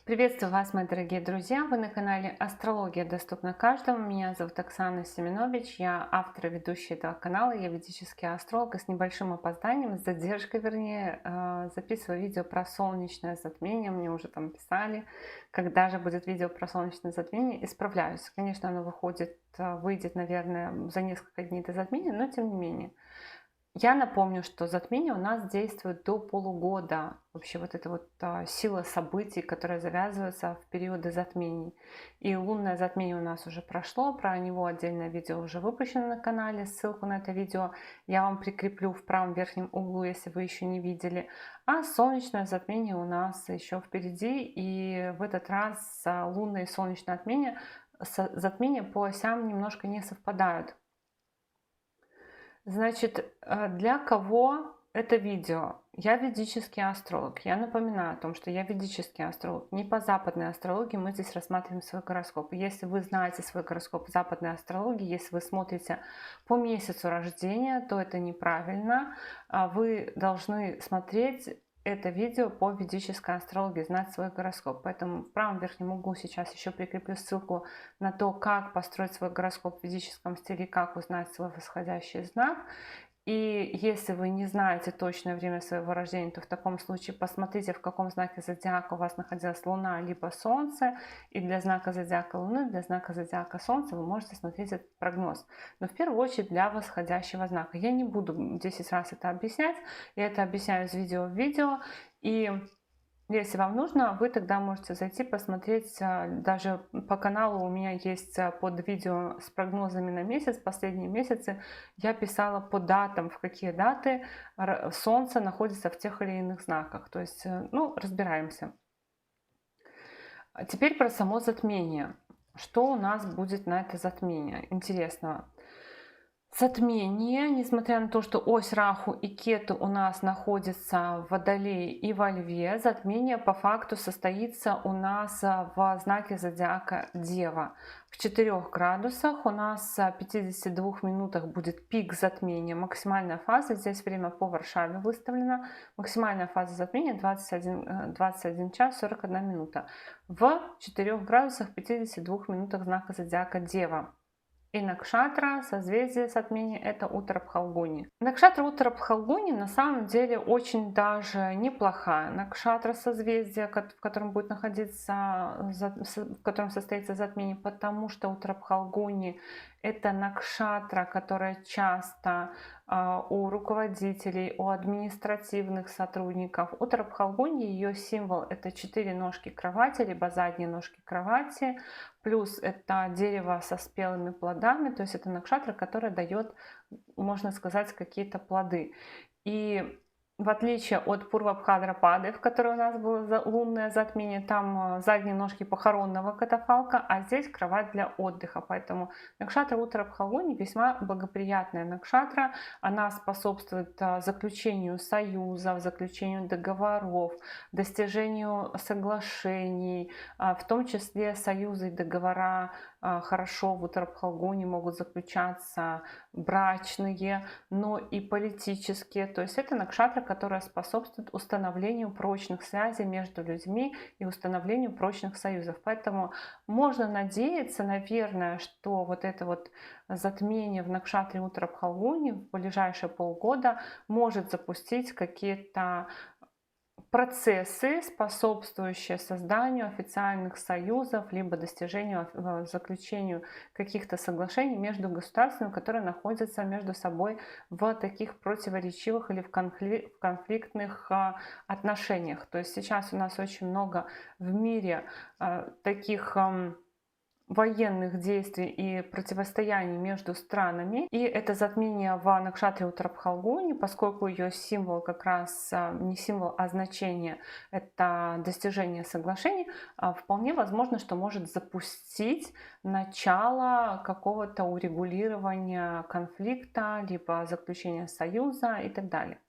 Приветствую вас, мои дорогие друзья! Вы на канале Астрология доступна каждому. Меня зовут Оксана Семенович, я автор и ведущая этого канала, я ведический астролог, и с небольшим опозданием, с задержкой вернее, записываю видео про солнечное затмение. Мне уже там писали, когда же будет видео про солнечное затмение. Исправляюсь. Конечно, оно выйдет, наверное, за несколько дней до затмения, но тем не менее. Я напомню, что затмение у нас действует до полугода. Вообще вот эта сила событий, которая завязывается в периоды затмений. И лунное затмение у нас уже прошло, про него отдельное видео уже выпущено на канале. Ссылку на это видео я вам прикреплю в правом верхнем углу, если вы еще не видели. А солнечное затмение у нас еще впереди. И в этот раз лунное и солнечное затмение по осям немножко не совпадают. Значит, для кого это видео? Я ведический астролог. Я напоминаю о том, что я ведический астролог. Не по западной астрологии мы здесь рассматриваем свой гороскоп. Если вы знаете свой гороскоп западной астрологии, если вы смотрите по месяцу рождения, то это неправильно. Вы должны смотреть это видео по ведической астрологии, знать свой гороскоп. Поэтому в правом верхнем углу сейчас еще прикреплю ссылку на то, как построить свой гороскоп в ведическом стиле, как узнать свой восходящий знак. И если вы не знаете точное время своего рождения, то в таком случае посмотрите, в каком знаке зодиака у вас находилась Луна либо Солнце. И для знака зодиака Луны, для знака зодиака Солнца вы можете смотреть этот прогноз. Но в первую очередь для восходящего знака. Я не буду 10 раз это объяснять. Я это объясняю из видео в видео. И если вам нужно, вы тогда можете зайти посмотреть, даже по каналу у меня есть под видео с прогнозами на месяц, последние месяцы я писала по датам, в какие даты Солнце находится в тех или иных знаках. То есть, ну, разбираемся. А теперь про само затмение. Что у нас будет на это затмение интересного? Затмение, несмотря на то, что ось Раху и Кету у нас находится в Водолее и во Льве, затмение по факту состоится у нас в знаке зодиака Дева. В 4 градусах у нас в 52 минутах будет пик затмения, максимальная фаза, здесь время по Варшаве выставлена, максимальная фаза затмения 21 час 41 минута. В 4 градусах 52 минутах знака зодиака Дева. И Накшатра, созвездие затмения, это Уттара Пхалгуни. Накшатра Уттара Пхалгуни на самом деле очень даже неплохая. Накшатра созвездие, в котором будет находиться, в котором состоится затмение, потому что Уттара Пхалгуни это накшатра, которая часто у руководителей, у административных сотрудников. Уттара Пхалгуни, ее символ это 4 ножки кровати, либо задние ножки кровати. Плюс это дерево со спелыми плодами, то есть это накшатра, которая дает, можно сказать, какие-то плоды. И в отличие от Пурвабхадрапады, в которой у нас было лунное затмение, там задние ножки похоронного катафалка, а здесь кровать для отдыха. Поэтому накшатра Уттара Пхалгуни весьма благоприятная накшатра. Она способствует заключению союзов, заключению договоров, достижению соглашений, в том числе союзы и договора хорошо в Уттара Пхалгуни могут заключаться брачные, но и политические. То есть это накшатра, которая способствует установлению прочных связей между людьми и установлению прочных союзов. Поэтому можно надеяться, наверное, что вот это вот затмение в накшатре Уттара Пхалгуни в ближайшие полгода может запустить какие-то процессы, способствующие созданию официальных союзов, либо достижению, заключению каких-то соглашений между государствами, которые находятся между собой в таких противоречивых или в конфликтных отношениях. То есть сейчас у нас очень много в мире таких военных действий и противостояний между странами. И это затмение в накшатре Уттара Пхалгуни, поскольку ее символ как раз не символ, а значение — это достижение соглашений, вполне возможно, что может запустить начало какого-то урегулирования конфликта, либо заключения союза и так далее.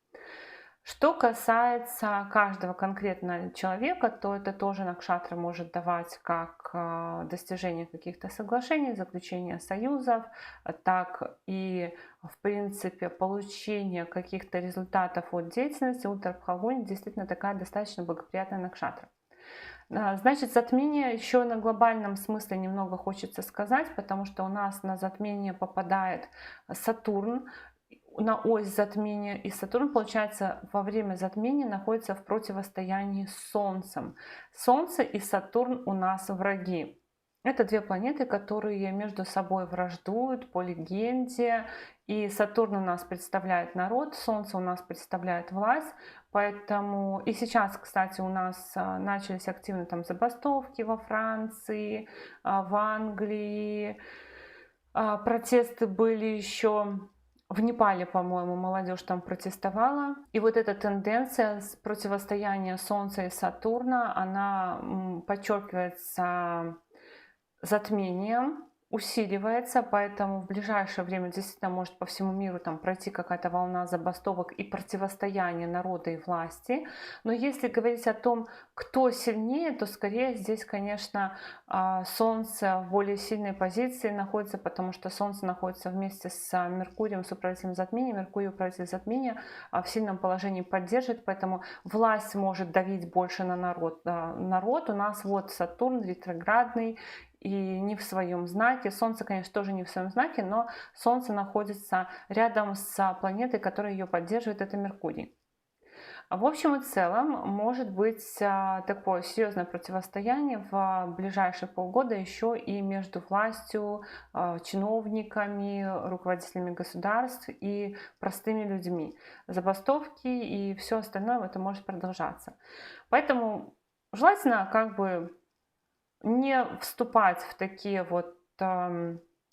Что касается каждого конкретного человека, то это тоже накшатра может давать как достижение каких-то соглашений, заключение союзов, так и, в принципе, получение каких-то результатов от деятельности. Уттара Пхалгуни действительно такая достаточно благоприятная накшатра. Значит, затмение еще на глобальном смысле немного хочется сказать, потому что у нас на затмение попадает Сатурн на ось затмения, и Сатурн, получается, во время затмения находится в противостоянии с Солнцем. Солнце и Сатурн у нас враги. Это две планеты, которые между собой враждуют по легенде. И Сатурн у нас представляет народ, Солнце у нас представляет власть. Поэтому и сейчас, кстати, у нас начались активно там забастовки во Франции, в Англии. Протесты были еще в Непале, по-моему, молодежь там протестовала. И вот эта тенденция с противостояния Солнца и Сатурна, она подчеркивается затмением, усиливается, поэтому в ближайшее время действительно может по всему миру там пройти какая-то волна забастовок и противостояния народа и власти. Но если говорить о том, кто сильнее, то скорее здесь, конечно, Солнце в более сильной позиции находится, потому что Солнце находится вместе с Меркурием, с управителем затмения. Меркурий, управитель затмения, в сильном положении поддерживает, поэтому власть может давить больше на народ. Народ у нас вот Сатурн ретроградный, и не в своем знаке. Солнце, конечно, тоже не в своем знаке, но Солнце находится рядом с планетой, которая ее поддерживает, это Меркурий. В общем и целом, может быть такое серьезное противостояние в ближайшие полгода еще и между властью, чиновниками, руководителями государств и простыми людьми. Забастовки и все остальное это может продолжаться. Поэтому желательно как бы не вступать в такие вот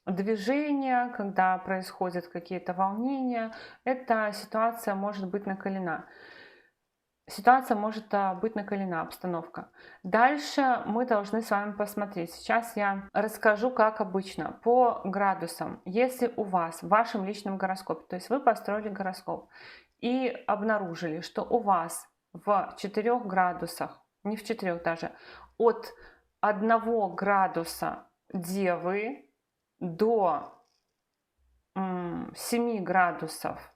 движения, когда происходят какие-то волнения. Эта ситуация может быть накалена. Ситуация может быть накалена, обстановка. Дальше мы должны с вами посмотреть. Сейчас я расскажу, как обычно, по градусам. Если у вас в вашем личном гороскопе, то есть вы построили гороскоп и обнаружили, что у вас в 4 градусах, не в 4 даже, от 1 градуса Девы до 7 градусов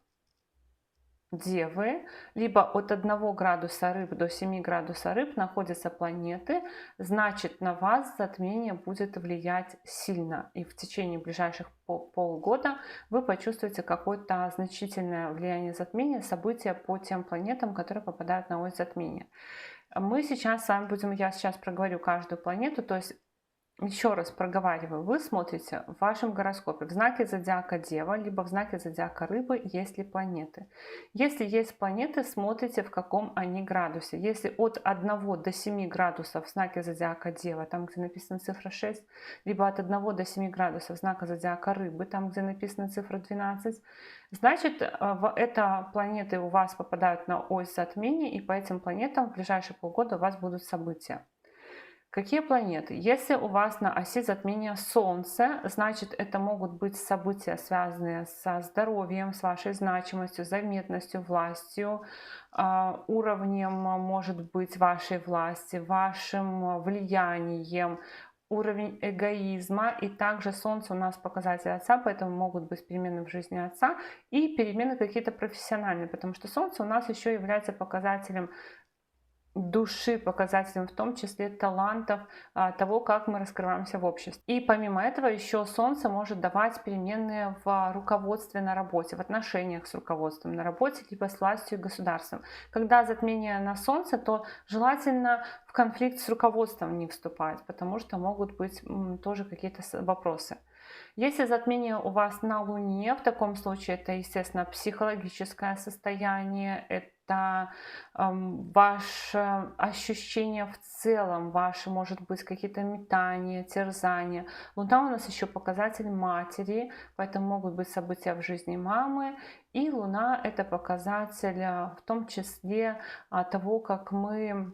Девы, либо от 1 градуса Рыб до 7 градуса Рыб находятся планеты, значит на вас затмение будет влиять сильно. И в течение ближайших полгода вы почувствуете какое-то значительное влияние затмения, события по тем планетам, которые попадают на ось затмения. Мы сейчас с вами будем, я сейчас проговорю каждую планету, то есть еще раз проговариваю, вы смотрите в вашем гороскопе в знаке зодиака Дева, либо в знаке зодиака Рыбы, есть ли планеты. Если есть планеты, смотрите, в каком они градусе. Если от 1 до 7 градусов в знаке зодиака Дева, там, где написана цифра 6, либо от 1 до 7 градусов знака зодиака Рыбы, там, где написана цифра 12, значит, это планеты у вас попадают на ось затмения, и по этим планетам в ближайшие полгода у вас будут события. Какие планеты? Если у вас на оси затмения Солнце, значит это могут быть события, связанные со здоровьем, с вашей значимостью, заметностью, властью, уровнем, может быть, вашей власти, вашим влиянием, уровень эгоизма. И также Солнце у нас показатель Отца, поэтому могут быть перемены в жизни Отца и перемены какие-то профессиональные, потому что Солнце у нас еще является показателем души, показателем в том числе талантов, того, как мы раскрываемся в обществе. И помимо этого еще Солнце может давать переменные в руководстве на работе, в отношениях с руководством на работе, либо с властью и государством. Когда затмение на Солнце, то желательно в конфликт с руководством не вступать, потому что могут быть тоже какие-то вопросы. Если затмение у вас на Луне, в таком случае это, естественно, психологическое состояние, это ваше ощущение в целом, ваши, может быть, какие-то метания, терзания. Луна у нас еще показатель матери, поэтому могут быть события в жизни мамы. И Луна это показатель в том числе того, как мы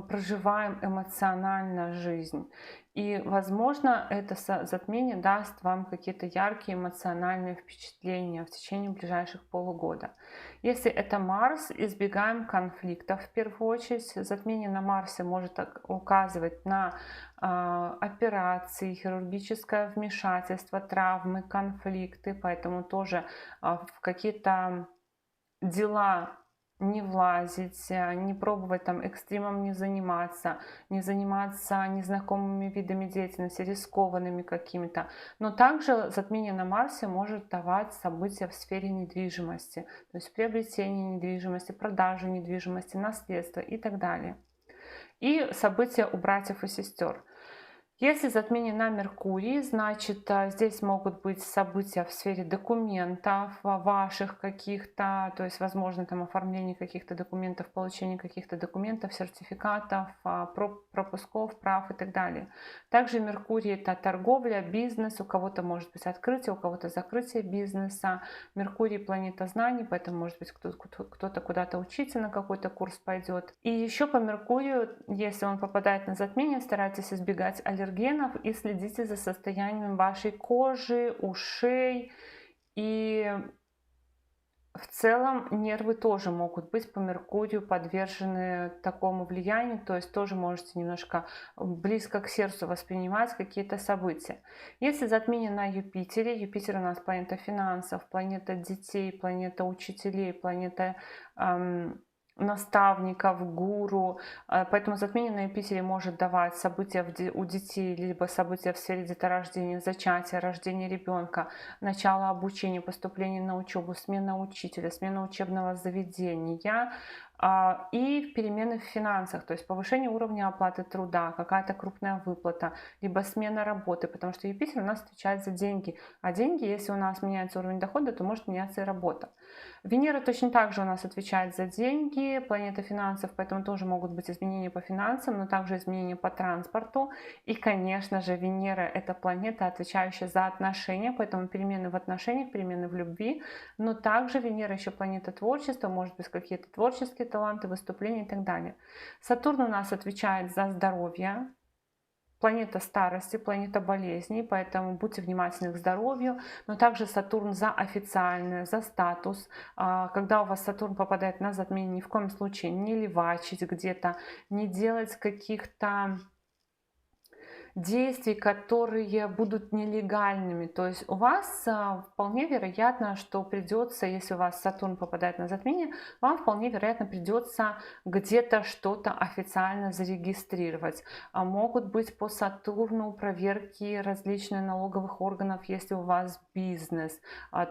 проживаем эмоционально жизнь. И, возможно, это затмение даст вам какие-то яркие эмоциональные впечатления в течение ближайших полугода. Если это Марс, избегаем конфликтов в первую очередь. Затмение на Марсе может указывать на операции, хирургическое вмешательство, травмы, конфликты, поэтому тоже в какие-то дела не влазить, не пробовать там экстримом не заниматься незнакомыми видами деятельности, рискованными какими-то. Но также затмение на Марсе может давать события в сфере недвижимости, то есть приобретение недвижимости, продажи недвижимости, наследство и так далее. И события у братьев и сестер. Если затмение на Меркурии, значит, здесь могут быть события в сфере документов, ваших каких-то, то есть, возможно, там оформление каких-то документов, получение каких-то документов, сертификатов, пропусков, прав и так далее. Также Меркурий — это торговля, бизнес, у кого-то может быть открытие, у кого-то закрытие бизнеса. Меркурий — планета знаний, поэтому, может быть, кто-то куда-то учиться на какой-то курс пойдет. И еще по Меркурию, если он попадает на затмение, старайтесь избегать аллергенов и следите за состоянием вашей кожи, ушей. И в целом нервы тоже могут быть по Меркурию подвержены такому влиянию, то есть тоже можете немножко близко к сердцу воспринимать какие-то события. Если затмение на Юпитере, Юпитер у нас планета финансов, планета детей, планета учителей, планета наставников, гуру, поэтому затмение на Юпитере может давать события у детей, либо события в сфере деторождения, зачатия, рождения ребенка, начало обучения, поступления на учебу, смена учителя, смена учебного заведения и перемены в финансах, то есть повышение уровня оплаты труда, какая-то крупная выплата, либо смена работы, потому что Юпитер у нас отвечает за деньги, а деньги, если у нас меняется уровень дохода, то может меняться и работа. Венера точно так же у нас отвечает за деньги, планета финансов, поэтому тоже могут быть изменения по финансам, но также изменения по транспорту. И, конечно же, Венера — это планета, отвечающая за отношения, поэтому перемены в отношениях, перемены в любви. Но также Венера еще планета творчества, может быть, какие-то творческие таланты, выступления и так далее. Сатурн у нас отвечает за здоровье, планета старости, планета болезней, поэтому будьте внимательны к здоровью, но также Сатурн за официальное, за статус. Когда у вас Сатурн попадает на затмение, ни в коем случае не левачить где-то, не делать каких-то действий, которые будут нелегальными. То есть у вас вполне вероятно, что придется, если у вас Сатурн попадает на затмение, вам вполне вероятно придется где-то что-то официально зарегистрировать. Могут быть по Сатурну проверки различных налоговых органов, если у вас бизнес.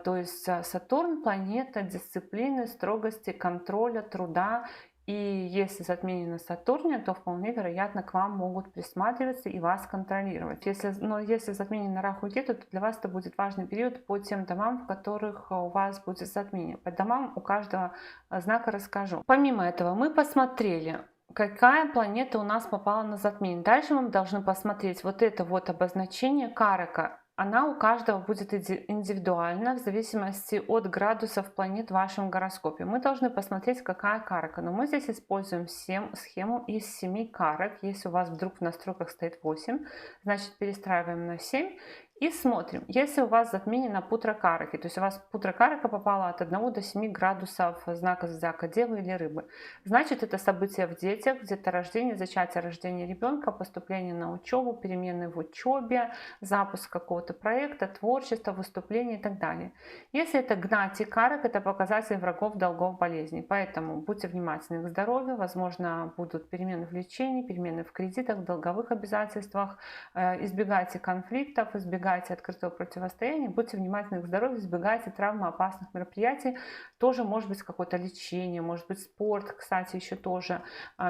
То есть Сатурн — планета дисциплины, строгости, контроля, труда. И если затмение на Сатурне, то вполне вероятно к вам могут присматриваться и вас контролировать. Но если затмение на Раху и Кету, то для вас это будет важный период по тем домам, в которых у вас будет затмение. По домам у каждого знака расскажу. Помимо этого мы посмотрели, какая планета у нас попала на затмение. Дальше мы должны посмотреть вот это вот обозначение Карака. Она у каждого будет индивидуальна в зависимости от градусов планет в вашем гороскопе. Мы должны посмотреть, какая карака. Но мы здесь используем схему из 7 карак. Если у вас вдруг в настройках стоит 8, значит перестраиваем на 7. И смотрим, если у вас затмение на Путра-караке, то есть у вас Путра-карака попала от 1 до 7 градусов знака зодиака Девы или Рыбы, значит это события в детях, где-то рождение, зачатие, рождение ребенка, поступление на учебу, перемены в учебе, запуск какого-то проекта, творчество, выступление и так далее. Если это Гнати карак, это показатель врагов, долгов, болезней. Поэтому будьте внимательны к здоровью, возможно, будут перемены в лечении, перемены в кредитах, в долговых обязательствах, избегайте конфликтов, избегайте открытого противостояния, будьте внимательны к здоровью, избегайте травмоопасных мероприятий. Тоже может быть какое-то лечение, может быть спорт, кстати, еще тоже,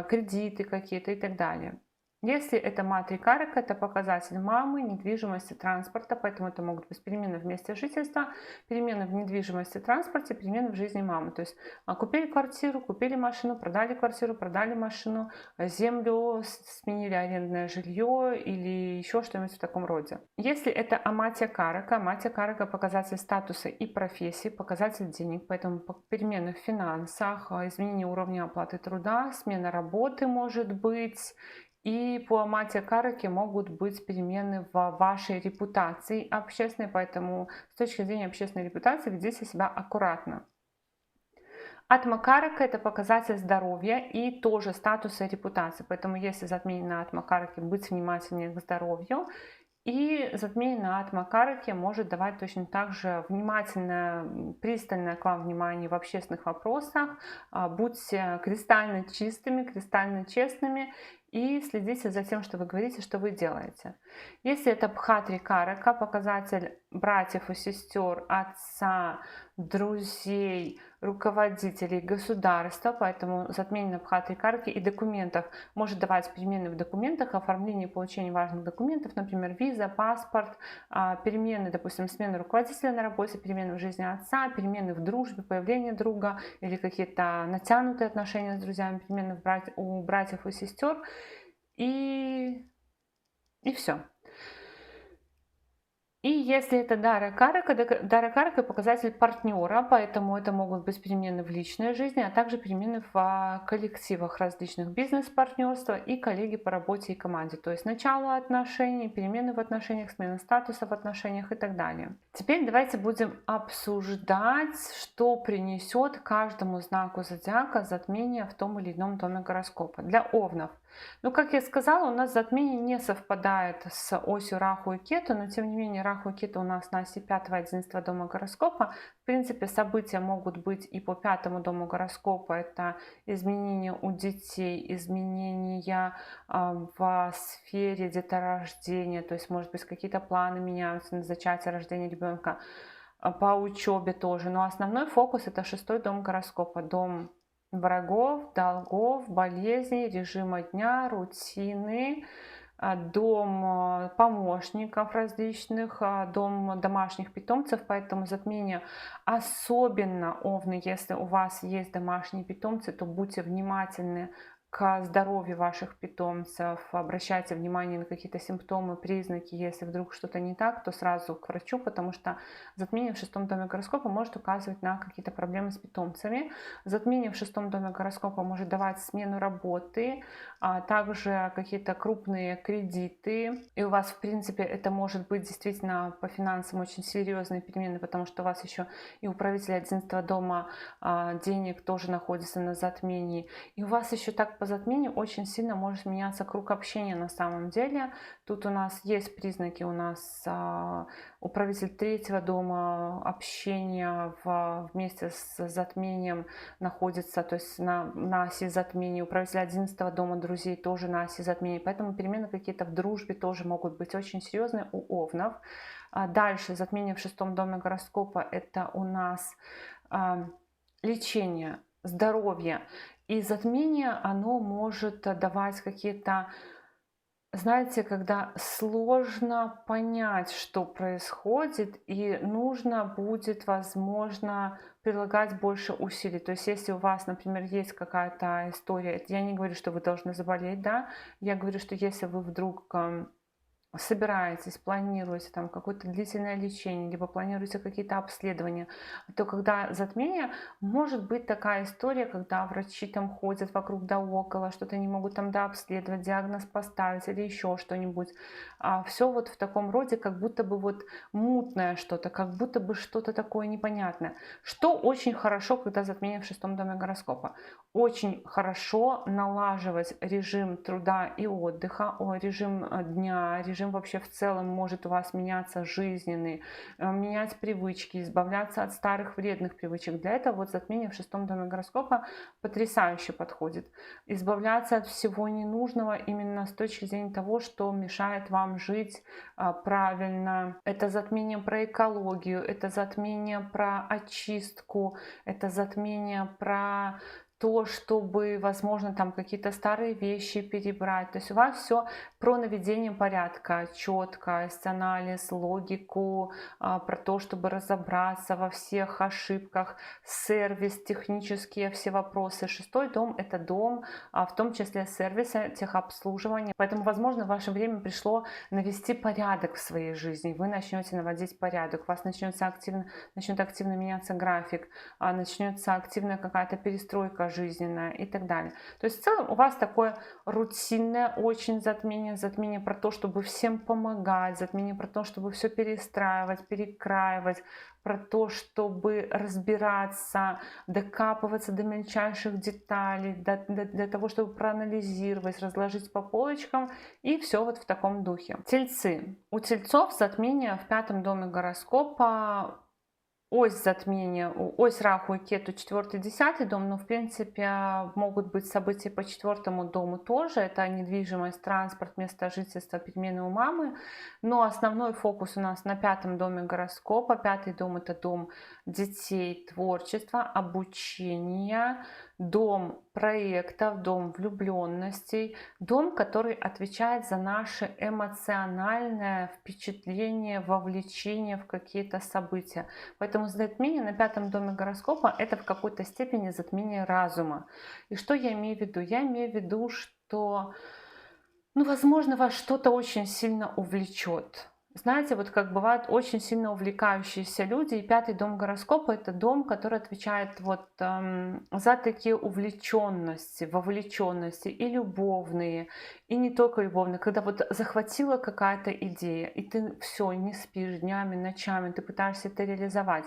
кредиты какие-то и так далее. Если это Матри Карака, это показатель мамы, недвижимости, транспорта, поэтому это могут быть перемены в месте жительства, перемены в недвижимости, транспорте, перемены в жизни мамы. То есть купили квартиру, купили машину, продали квартиру, продали машину, землю, сменили арендное жилье или еще что-нибудь в таком роде. Если это Аматия Карака показатель статуса и профессии, показатель денег, поэтому перемены в финансах, изменение уровня оплаты труда, смена работы может быть. И по Аматия Караке могут быть перемены в вашей репутации общественной, поэтому с точки зрения общественной репутации ведите себя аккуратно. Атма Карака — это показатель здоровья и тоже статуса и репутации, поэтому если затмение на Атма Караке, быть внимательнее к здоровью. И затмение на атмакараке может давать точно так же внимательное, пристальное к вам внимание в общественных вопросах. Будьте кристально чистыми, кристально честными и следите за тем, что вы говорите, что вы делаете. Если это бхатри карака, показатель братьев и сестер, отца, друзей, руководителей государства, поэтому затмение на бхатри караке и документах может давать перемены в документах, оформление и получение важных документов, например, виза, паспорт, перемены, допустим, смена руководителя на работе, перемены в жизни отца, перемены в дружбе, появление друга или какие-то натянутые отношения с друзьями, перемены у братьев и сестер, и все. И если это дара карака показатель партнера, поэтому это могут быть перемены в личной жизни, а также перемены в коллективах различных бизнес-партнерства и коллеги по работе и команде. То есть начало отношений, перемены в отношениях, смена статуса в отношениях и так далее. Теперь давайте будем обсуждать, что принесет каждому знаку зодиака затмение в том или ином доме гороскопа. Для овнов. Ну, как я сказала, у нас затмение не совпадает с осью Раху и Кету, но тем не менее Раху и Кету у нас на оси 5-11 дома гороскопа. В принципе, события могут быть и по 5-му дому гороскопа. Это изменения у детей, изменения в сфере деторождения, то есть, может быть, какие-то планы меняются на зачатие, рождение ребенка, по учебе тоже. Но основной фокус это 6-й дом гороскопа, дом врагов, долгов, болезней, режима дня, рутины, дом помощников различных, дом домашних питомцев, поэтому затмение особенно овны, если у вас есть домашние питомцы, то будьте внимательны к здоровью ваших питомцев, обращайте внимание на какие-то симптомы, признаки, если вдруг что-то не так, то сразу к врачу, потому что затмение в 6-м доме гороскопа может указывать на какие-то проблемы с питомцами. Затмение в 6-м доме гороскопа может давать смену работы, а также какие-то крупные кредиты, и у вас, в принципе, это может быть действительно по финансам очень серьезные перемены, потому что у вас еще и управитель 11-го дома денег тоже находится на затмении, и у вас еще так по затмению очень сильно может меняться круг общения на самом деле. Тут у нас есть признаки, у нас управитель 3-го дома общения вместе с затмением находится, то есть на оси затмения, управитель 11-го дома друзей тоже на оси затмения, поэтому перемены какие-то в дружбе тоже могут быть очень серьезные у овнов. Дальше затмение в 6-м доме гороскопа это у нас лечение, здоровье. И затмение, оно может давать какие-то, знаете, когда сложно понять, что происходит, и нужно будет, возможно, прилагать больше усилий. То есть, если у вас, например, есть какая-то история, я не говорю, что вы должны заболеть, да, я говорю, что если вы вдруг собираетесь, планируете там какое-то длительное лечение, либо планируете какие-то обследования, то когда затмение, может быть такая история, когда врачи там ходят вокруг да около, что-то не могут там дообследовать, диагноз поставить или еще что-нибудь. Все вот в таком роде, как будто бы вот мутное что-то, как будто бы что-то такое непонятное. Что очень хорошо, когда затмение в 6-м доме гороскопа. Очень хорошо налаживать режим труда и отдыха, режим дня, режим вообще в целом может у вас меняться жизненный, менять привычки, избавляться от старых вредных привычек. Для этого вот затмение в 6-м доме гороскопа потрясающе подходит. Избавляться от всего ненужного именно с точки зрения того, что мешает вам жить правильно. Это затмение про экологию, это затмение про очистку, это затмение про то, чтобы, возможно, там какие-то старые вещи перебрать. То есть у вас все про наведение порядка, четкость, анализ, логику, про то, чтобы разобраться во всех ошибках, сервис, технические все вопросы. 6-й дом – это дом, в том числе сервиса, техобслуживания. Поэтому, возможно, ваше время пришло навести порядок в своей жизни. Вы начнете наводить порядок, у вас начнет активно меняться график, начнется активная какая-то перестройка жизненная и так далее. То есть в целом у вас такое рутинное очень затмение затмение про то, чтобы всем помогать, затмение про то, чтобы все перестраивать, перекраивать, про то, чтобы разбираться, докапываться до мельчайших деталей, для того, чтобы проанализировать, разложить по полочкам, и все вот в таком духе. Тельцы. У тельцов затмение в 5 доме гороскопа. Ось затмения, ось Раху и Кету 4-10 дом, но в принципе могут быть события по 4 дому тоже, это недвижимость, транспорт, место жительства, перемены у мамы, но основной фокус у нас на 5 доме гороскопа. 5 дом — это дом детей, творчества, обучения, дом проектов, дом влюбленностей, дом, который отвечает за наше эмоциональное впечатление, вовлечение в какие-то события. Поэтому затмение на 5 доме гороскопа — это в какой-то степени затмение разума. И что я имею в виду? Я имею в виду, что, ну, возможно, вас что-то очень сильно увлечет. Знаете, вот как бывают очень сильно увлекающиеся люди, и 5 дом гороскопа — это дом, который отвечает вот за такие увлеченности, вовлеченности и любовные, и не только любовные, когда вот захватила какая-то идея, и ты все, не спишь днями, ночами, ты пытаешься это реализовать.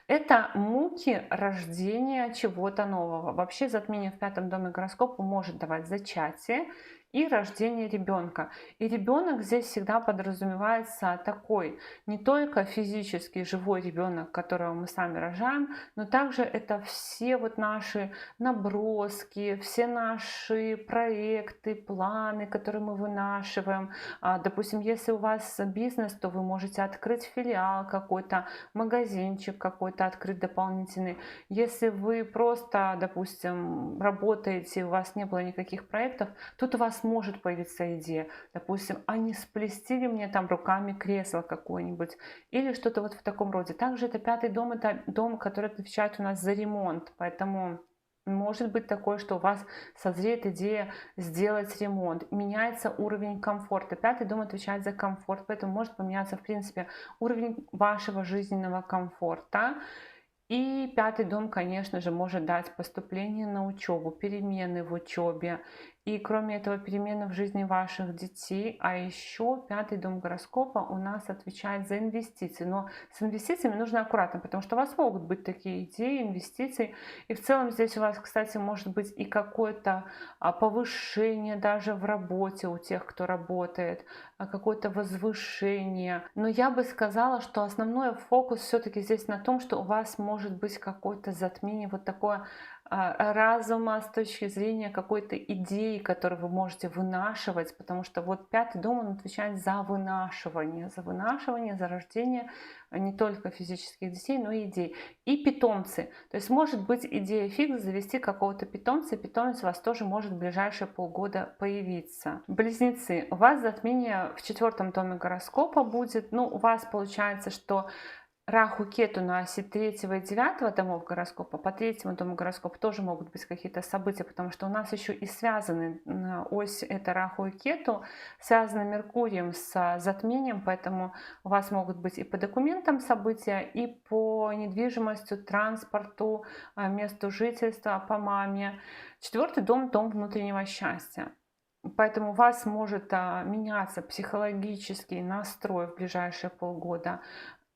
Это муки рождения чего-то нового. Вообще затмение в 5 доме гороскопа может давать зачатие и рождение ребенка. И ребенок здесь всегда подразумевается такой, не только физически живой ребенок, которого мы сами рожаем, но также это все вот наши наброски, все наши проекты, планы, которые мы вынашиваем. Допустим, если у вас бизнес, то вы можете открыть филиал какой-то, магазинчик какой-то открыть дополнительный. Если вы просто, допустим, работаете, у вас не было никаких проектов, тут у вас может появиться идея, допустим, а не сплести ли мне там руками кресло какое-нибудь или что-то вот в таком роде. Также это 5 дом, это дом, который отвечает у нас за ремонт, поэтому может быть такое, что у вас созреет идея сделать ремонт, меняется уровень комфорта. 5 дом отвечает за комфорт, поэтому может поменяться, в принципе, уровень вашего жизненного комфорта. И 5 дом, конечно же, может дать поступление на учебу, перемены в учебе. И кроме этого, перемены в жизни ваших детей. А еще 5 дом гороскопа у нас отвечает за инвестиции. Но с инвестициями нужно аккуратно, потому что у вас могут быть такие идеи, инвестиции. И в целом здесь у вас, кстати, может быть и какое-то повышение даже в работе у тех, кто работает, какое-то возвышение. Но я бы сказала, что основной фокус все-таки здесь на том, что у вас может быть какое-то затмение, вот такое разума с точки зрения какой-то идеи, которую вы можете вынашивать, потому что вот 5 дом, он отвечает за вынашивание, за рождение не только физических детей, но и идей. И питомцы. То есть может быть идея фикс завести какого-то питомца, и питомец у вас тоже может в ближайшие полгода появиться. Близнецы. У вас затмение в 4 доме гороскопа будет. Ну, у вас получается, что Раху, Кету на оси 3 и 9 домов гороскопа, по 3 дому гороскопа тоже могут быть какие-то события, потому что у нас еще и связаны ось, это Раху и Кету, связаны Меркурием с затмением, поэтому у вас могут быть и по документам события, и по недвижимости, транспорту, месту жительства, по маме. 4 дом — дом внутреннего счастья. Поэтому у вас может меняться психологический настрой в ближайшие полгода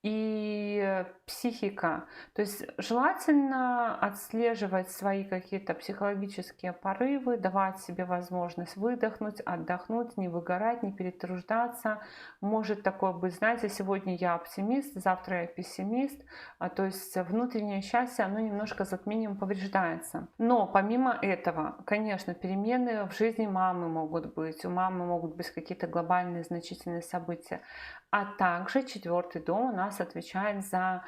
и психика. То есть желательно отслеживать свои какие-то психологические порывы, давать себе возможность выдохнуть, отдохнуть, не выгорать, не перетруждаться. Может такое быть, знаете, сегодня я оптимист, завтра я пессимист. То есть внутреннее счастье, оно немножко затмением повреждается. Но помимо этого, конечно, перемены в жизни мамы могут быть. У мамы могут быть какие-то глобальные значительные события. А также 4 дом у нас отвечает за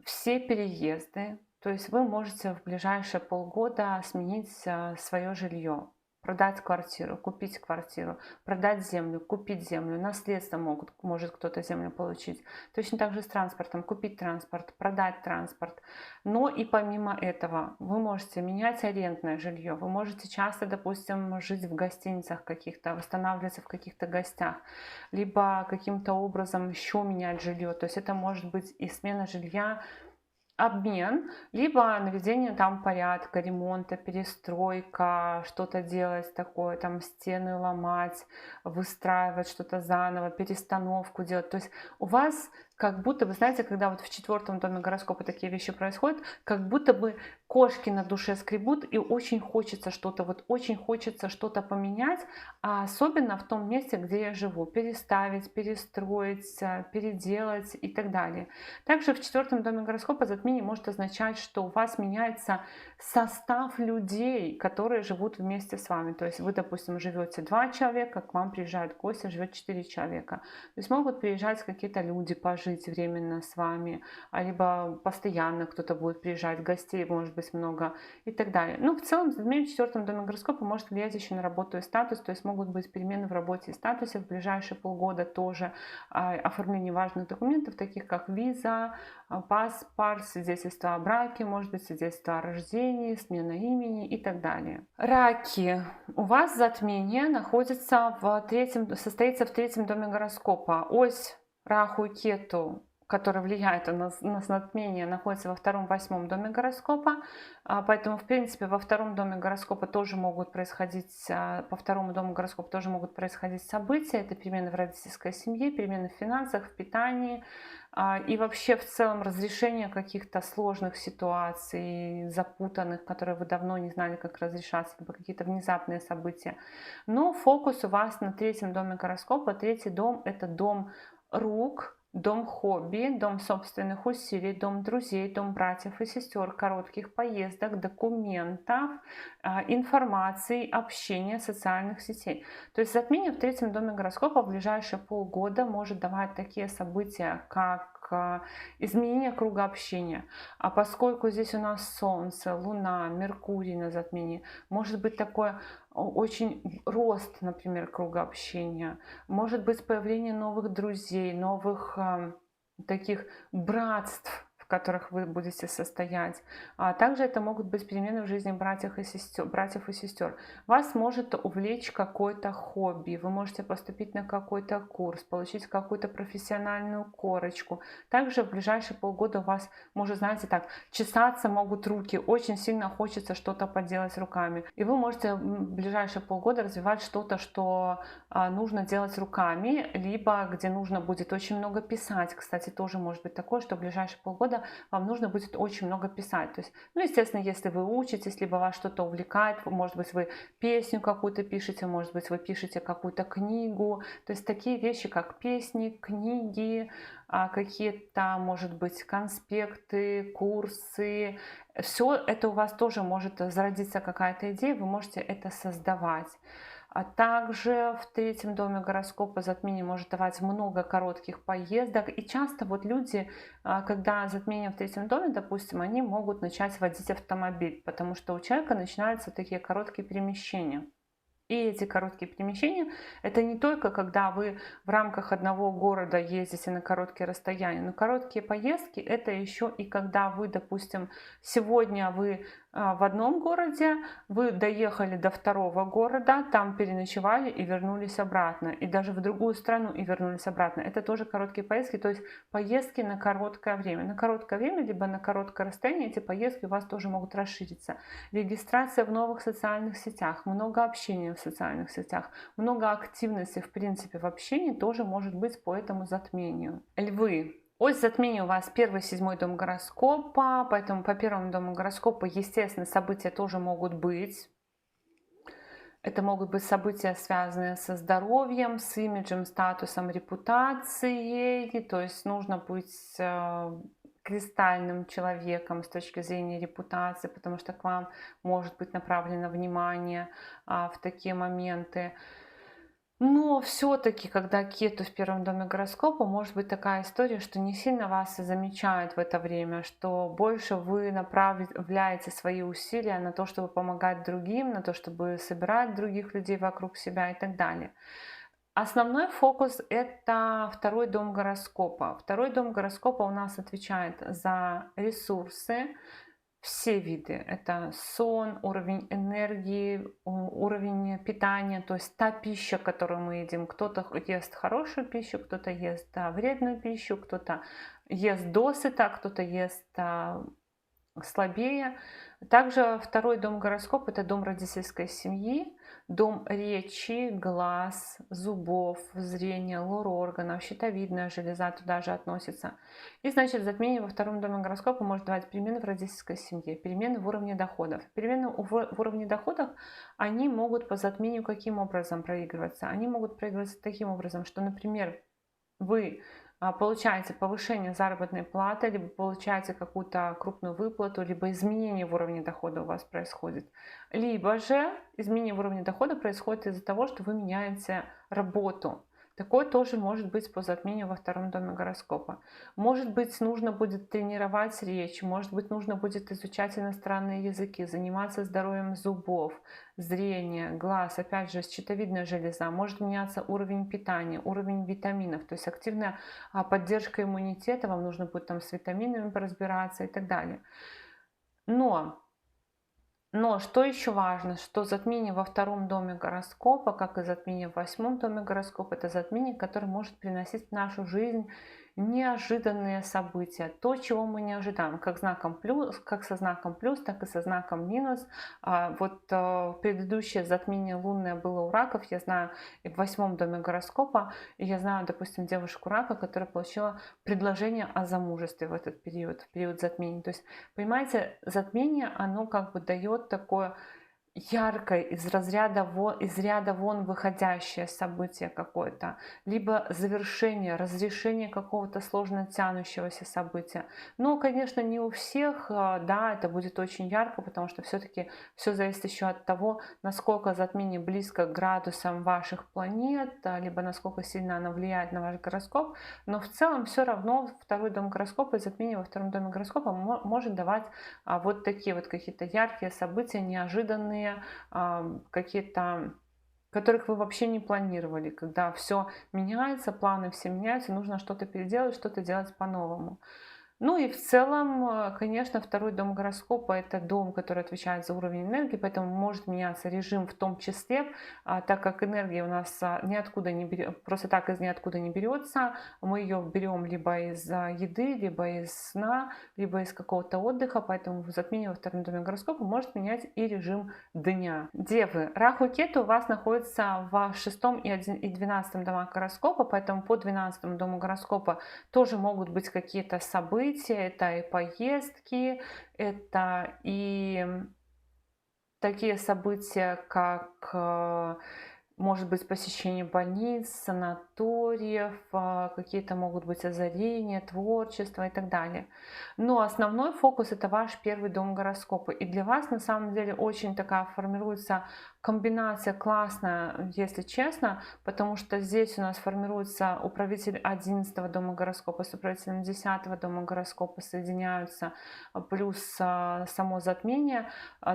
все переезды. То есть вы можете в ближайшие полгода сменить свое жилье, продать квартиру, купить квартиру, продать землю, купить землю, наследство может кто-то землю получить. Точно так же с транспортом, купить транспорт, продать транспорт. Но и помимо этого вы можете менять арендное жилье, вы можете часто, допустим, жить в гостиницах каких-то, восстанавливаться в каких-то гостях, либо каким-то образом еще менять жилье. То есть это может быть и смена жилья обмен, либо наведение там порядка, ремонта, перестройка, что-то делать такое, там стены ломать, выстраивать что-то заново, перестановку делать. То есть у вас как будто бы, знаете, когда вот в 4-м доме гороскопа такие вещи происходят, как будто бы кошки на душе скребут, и очень хочется что-то, вот очень хочется что-то поменять, а особенно в том месте, где я живу, переставить, перестроить, переделать и так далее. Также в 4-м доме гороскопа затмение может означать, что у вас меняется состав людей, которые живут вместе с вами. То есть вы, допустим, живете 2 человека, к вам приезжают гости, живет 4 человека. То есть могут приезжать какие-то люди пожить временно с вами, либо постоянно кто-то будет приезжать, гостей может быть много и так далее. Ну, в целом, затмение в 4-м доме гороскопа может влиять еще на работу и статус, то есть могут быть перемены в работе и статусе в ближайшие полгода тоже, оформление важных документов, таких как виза, паспорт, свидетельство о браке, может быть, свидетельство о рождении, смена имени и так далее. Раки. У вас затмение находится состоится в 3-м доме гороскопа. Ось Раху и Кету, который влияет на затмение, находится во 2-м, 8-м доме гороскопа. Поэтому, в принципе, во 2-м доме гороскопа тоже могут происходить, по 2-му дому гороскопа тоже могут происходить события. Это перемены в родительской семье, перемены в финансах, в питании. И вообще в целом разрешение каких-то сложных ситуаций, запутанных, которые вы давно не знали, как разрешаться, либо какие-то внезапные события. Но фокус у вас на 3-м доме гороскопа. 3-й дом – это дом рук, дом хобби, дом собственных усилий, дом друзей, дом братьев и сестер, коротких поездок, документов, информации, общения, социальных сетей. То есть затмение в 3-м доме гороскопа в ближайшие полгода может давать такие события, как изменение круга общения. А поскольку здесь у нас Солнце, Луна, Меркурий на затмении, может быть такое очень рост, например, круга общения, может быть появление новых друзей, новых таких братств, в которых вы будете состоять. А также это могут быть перемены в жизни братьев и сестер. Вас может увлечь какое-то хобби, вы можете поступить на какой-то курс, получить какую-то профессиональную корочку. Также в ближайшие полгода у вас может, знаете, так, чесаться могут руки, очень сильно хочется что-то поделать руками. И вы можете в ближайшие полгода развивать что-то, что нужно делать руками, либо где нужно будет очень много писать. Кстати, тоже может быть такое, что в ближайшие полгода вам нужно будет очень много писать. То есть, ну, естественно, если вы учитесь, либо вас что-то увлекает, может быть, вы песню какую-то пишете, может быть, вы пишете какую-то книгу. То есть такие вещи, как песни, книги, какие-то, может быть, конспекты, курсы. Все это у вас тоже может зародиться какая-то идея, вы можете это создавать. А также в 3-м доме гороскопа затмение может давать много коротких поездок. И часто вот люди, когда затмение в 3-м доме, допустим, они могут начать водить автомобиль, потому что у человека начинаются такие короткие перемещения. И эти короткие перемещения – это не только когда вы в рамках одного города ездите на короткие расстояния, но короткие поездки – это еще и когда вы, допустим, сегодня вы в одном городе, вы доехали до 2-го города, там переночевали и вернулись обратно, и даже в другую страну и вернулись обратно. Это тоже короткие поездки, то есть поездки на короткое время. На короткое время, либо на короткое расстояние эти поездки у вас тоже могут расшириться. Регистрация в новых социальных сетях, много общения в социальных сетях, много активности, в принципе, в общении тоже может быть по этому затмению. Львы. Ось затмения у вас 1-й, 7-й дом гороскопа, поэтому по 1-му дому гороскопа, естественно, события тоже могут быть. Это могут быть события, связанные со здоровьем, с имиджем, статусом, репутацией. То есть нужно быть кристальным человеком с точки зрения репутации, потому что к вам может быть направлено внимание в такие моменты. Но все-таки, когда Кету в 1-м доме гороскопа, может быть такая история, что не сильно вас и замечают в это время, что больше вы направляете свои усилия на то, чтобы помогать другим, на то, чтобы собирать других людей вокруг себя и так далее. Основной фокус – это 2-й дом гороскопа. 2-й дом гороскопа у нас отвечает за ресурсы, все виды. Это сон, уровень энергии, уровень питания, то есть та пища, которую мы едим. Кто-то ест хорошую пищу, кто-то ест вредную пищу, кто-то ест досыта, кто-то ест слабее. Также второй дом гороскопа — это дом родительской семьи, дом речи, глаз, зубов, зрения, лор-органов, щитовидная железа туда же относится. И значит, затмение во втором доме гороскопа может давать перемены в родительской семье, перемены в уровне доходов. Перемены в уровне доходов, они могут по затмению каким образом проигрываться? Они могут проигрываться таким образом, что, например, вы получаете повышение заработной платы, либо получаете какую-то крупную выплату, либо изменение в уровне дохода у вас происходит. Либо же изменение в уровне дохода происходит из-за того, что вы меняете работу. Такое тоже может быть по затмению во втором доме гороскопа. Может быть, нужно будет тренировать речь, может быть, нужно будет изучать иностранные языки, заниматься здоровьем зубов, зрения, глаз, опять же, щитовидная железа. Может меняться уровень питания, уровень витаминов, то есть активная поддержка иммунитета, вам нужно будет там с витаминами поразбираться и так далее. Но что еще важно, что затмение во втором доме гороскопа, как и затмение в восьмом доме гороскопа, это затмение, которое может приносить в нашу жизнь неожиданные события, то, чего мы не ожидаем, как знаком плюс, как со знаком плюс, так и со знаком минус. Предыдущее затмение лунное было у раков, я знаю, и в восьмом доме гороскопа, и я знаю, допустим, девушку рака, которая получила предложение о замужестве в этот период, в период затмения. То есть, понимаете, затмение, оно как бы дает такое яркое, из ряда вон выходящее событие какое-то, либо завершение, разрешение какого-то сложно тянущегося события. Но, конечно, не у всех, да, это будет очень ярко, потому что все-таки все зависит еще от того, насколько затмение близко к градусам ваших планет, либо насколько сильно оно влияет на ваш гороскоп. Но в целом все равно второй дом гороскопа и затмение во втором доме гороскопа может давать вот такие вот какие-то яркие события, неожиданные, какие-то, которых вы вообще не планировали, когда все меняется, планы все меняются, нужно что-то переделать, что-то делать по-новому. Ну и в целом, конечно, второй дом гороскопа — это дом, который отвечает за уровень энергии, поэтому может меняться режим в том числе, так как энергия у нас ниоткуда не просто так из ниоткуда не берется. Мы ее берем либо из еды, либо из сна, либо из какого-то отдыха, поэтому затмение во втором доме гороскопа может менять и режим дня. Девы, Раху и Кету у вас находятся в шестом и 12 домах гороскопа, поэтому по 12 дому гороскопа тоже могут быть какие-то события, это и поездки, это и такие события, как может быть посещение больниц, санаториев, какие-то могут быть озарения, творчество и так далее. Но основной фокус — это ваш первый дом гороскопа. И для вас на самом деле очень такая формируется комбинация классная, если честно, потому что здесь у нас формируется управитель 11 дома гороскопа с управителем 10 дома гороскопа, соединяются, плюс само затмение.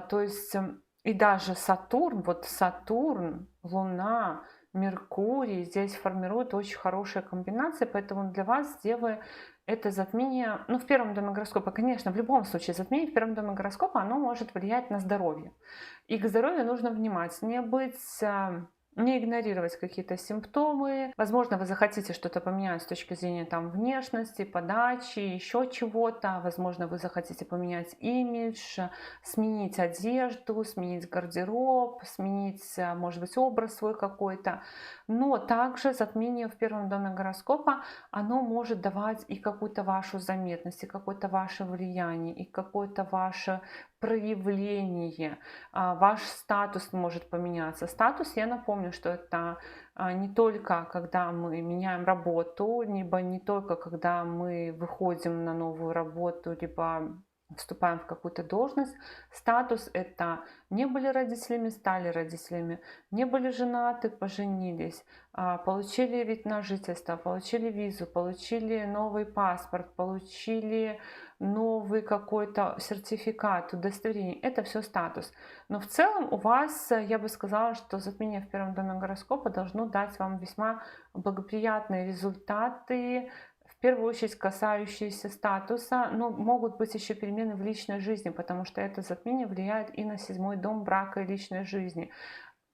То есть и даже Сатурн, вот Сатурн, Луна, Меркурий здесь формируют очень хорошие комбинации, поэтому для вас, девы, это затмение, ну, в первом доме гороскопа, конечно, в любом случае затмение в первом доме гороскопа, оно может влиять на здоровье. И к здоровью нужно внимательнее быть, не игнорировать какие-то симптомы. Возможно, вы захотите что-то поменять с точки зрения там внешности, подачи, еще чего-то. Возможно, вы захотите поменять имидж, сменить одежду, сменить гардероб, сменить, может быть, образ свой какой-то. Но также затмение в первом доме гороскопа, оно может давать и какую-то вашу заметность, и какое-то ваше влияние, и какое-то ваше проявление. Ваш статус может поменяться. Статус, я напомню, что это не только когда мы меняем работу, либо не только когда мы выходим на новую работу, либо вступаем в какую-то должность. Статус — это не были родителями, стали родителями, не были женаты, поженились, получили вид на жительство, получили визу, получили новый паспорт, получили новый какой-то сертификат, удостоверение. Это все статус. Но в целом у вас, я бы сказала, что затмение в первом доме гороскопа должно дать вам весьма благоприятные результаты в первую очередь касающиеся статуса, но могут быть еще перемены в личной жизни, потому что это затмение влияет и на 7-й дом брака и личной жизни.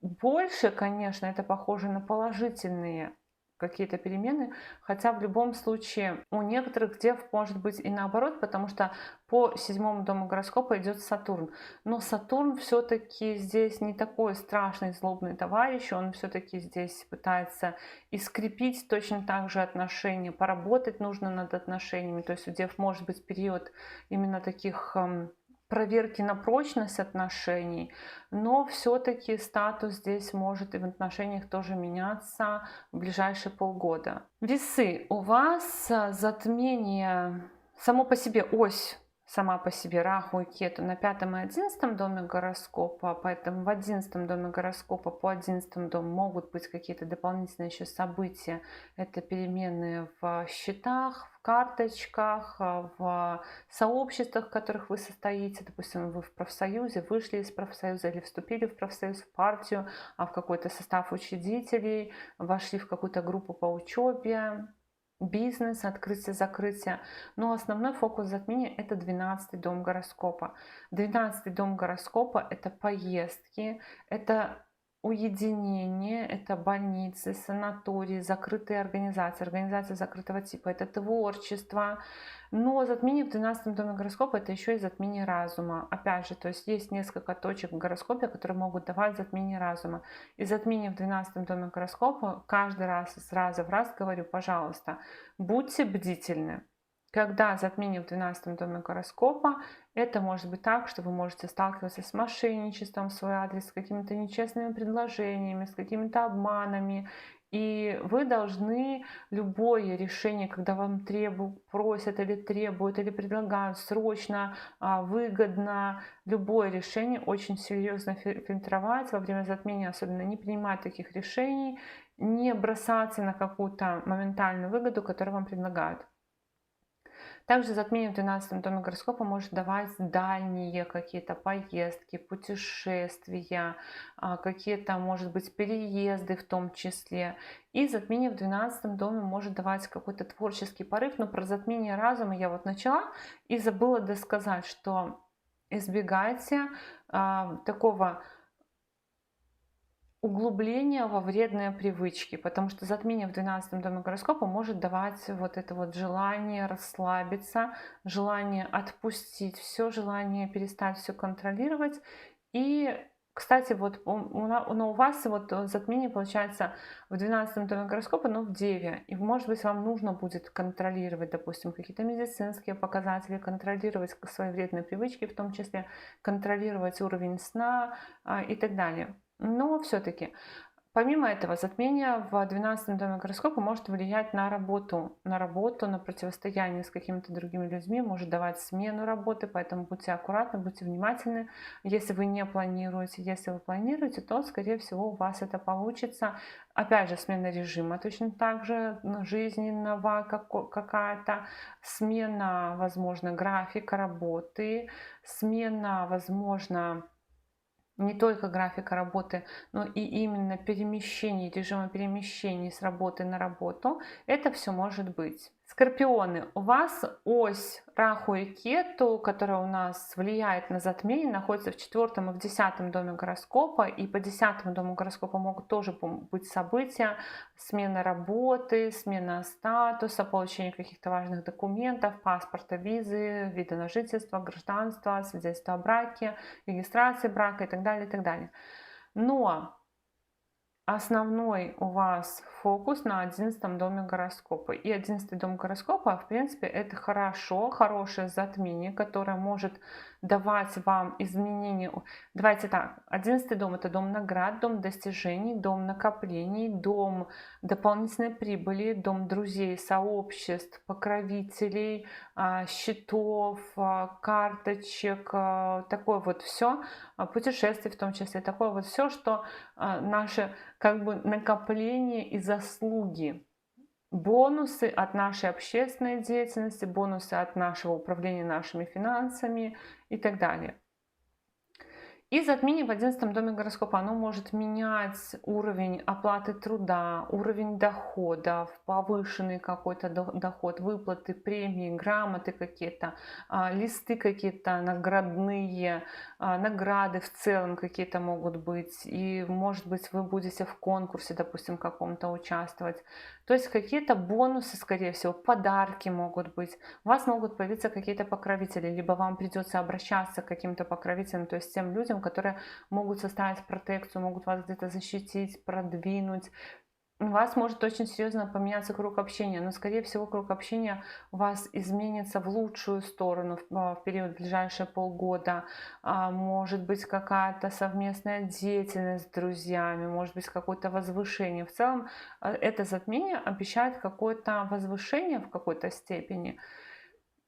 Больше, конечно, это похоже на положительные какие-то перемены, хотя в любом случае у некоторых дев может быть и наоборот, потому что по 7-му дому гороскопа идет Сатурн. Но Сатурн все-таки здесь не такой страшный, злобный товарищ, он все-таки здесь пытается и скрепить точно так же отношения, поработать нужно над отношениями, то есть у дев может быть период именно таких проверки на прочность отношений, но все-таки статус здесь может и в отношениях тоже меняться в ближайшие полгода. Весы. У вас затмение само по себе, ось сама по себе Раху и Кету на 5-м и 11-м доме гороскопа, поэтому в 11-м доме гороскопа по 11-му дому могут быть какие-то дополнительные еще события. Это перемены в счетах, в карточках, в сообществах, в которых вы состоите. Допустим, вы в профсоюзе, вышли из профсоюза или вступили в профсоюз, в партию, в какой-то состав учредителей, вошли в какую-то группу по учебе, бизнес, открытие, закрытие. Но основной фокус затмения — это 12-й дом гороскопа. 12-й дом гороскопа — это поездки, это уединение, это больницы, санатории, закрытые организации, организации закрытого типа, это творчество. Но затмение в 12-м доме гороскопа — это еще и затмение разума. Опять же, то есть есть несколько точек в гороскопе, которые могут давать затмение разума. И затмение в 12-м доме гороскопа каждый раз, из раза в раз говорю, пожалуйста, будьте бдительны. Когда затмение в 12-м доме гороскопа, это может быть так, что вы можете сталкиваться с мошенничеством в свой адрес, с какими-то нечестными предложениями, с какими-то обманами. И вы должны любое решение, когда вам просят или требуют, или предлагают срочно, выгодно, любое решение очень серьезно фильтровать во время затмения, особенно не принимать таких решений, не бросаться на какую-то моментальную выгоду, которую вам предлагают. Также затмение в 12-м доме гороскопа может давать дальние какие-то поездки, путешествия, какие-то, может быть, переезды в том числе. И затмение в 12-м доме может давать какой-то творческий порыв. Но про затмение разума я вот начала и забыла досказать, что избегайте такого углубление во вредные привычки, потому что затмение в 12-м доме гороскопа может давать вот это вот желание расслабиться, желание отпустить все, желание перестать все контролировать. И, кстати, вот у вас вот затмение получается в 12-м доме гороскопа, но в Деве. И, может быть, вам нужно будет контролировать, допустим, какие-то медицинские показатели, контролировать свои вредные привычки, в том числе контролировать уровень сна и так далее. Но все-таки, помимо этого, затмение в 12-м доме гороскопа может влиять на работу, на противостояние с какими-то другими людьми, может давать смену работы, поэтому будьте аккуратны, будьте внимательны. Если вы не планируете, если вы планируете, то, скорее всего, у вас это получится. Опять же, смена режима точно так же, жизненного какая-то, смена, возможно, графика работы, смена, возможно, не только графика работы, но и именно перемещение, режима перемещений с работы на работу, это все может быть. Скорпионы, у вас ось Раху и Кету, которая у нас влияет на затмение, находится в 4-м и в 10-м доме гороскопа, и по 10-му дому гороскопа могут тоже быть события, смена работы, смена статуса, получение каких-то важных документов, паспорта, визы, вида на жительство, гражданство, свидетельство о браке, регистрации брака и так далее, и так далее. Но основной у вас фокус на 11-м доме гороскопа. И 11-й дом гороскопа, в принципе, это хорошее затмение, которое может давать вам изменения. Давайте так, 11-й дом — это дом наград, дом достижений, дом накоплений, дом дополнительной прибыли, дом друзей, сообществ, покровителей, счетов, карточек, такое вот все, путешествий в том числе, такое вот все, что наши как бы накопления и заслуги, бонусы от нашей общественной деятельности, бонусы от нашего управления нашими финансами и так далее. И затмение в 11 доме гороскопа, оно может менять уровень оплаты труда, уровень доходов, повышенный какой-то доход, выплаты, премии, грамоты какие-то, листы какие-то наградные, награды в целом какие-то могут быть. И, может быть, вы будете в конкурсе, допустим, каком-то участвовать. То есть какие-то бонусы, скорее всего, подарки могут быть. У вас могут появиться какие-то покровители, либо вам придется обращаться к каким-то покровителям, то есть тем людям, которые могут составить протекцию, могут вас где-то защитить, продвинуть. У вас может очень серьезно поменяться круг общения, но, скорее всего, круг общения у вас изменится в лучшую сторону в период ближайшие полгода. Может быть, какая-то совместная деятельность с друзьями, может быть, какое-то возвышение. В целом, это затмение обещает какое-то возвышение в какой-то степени.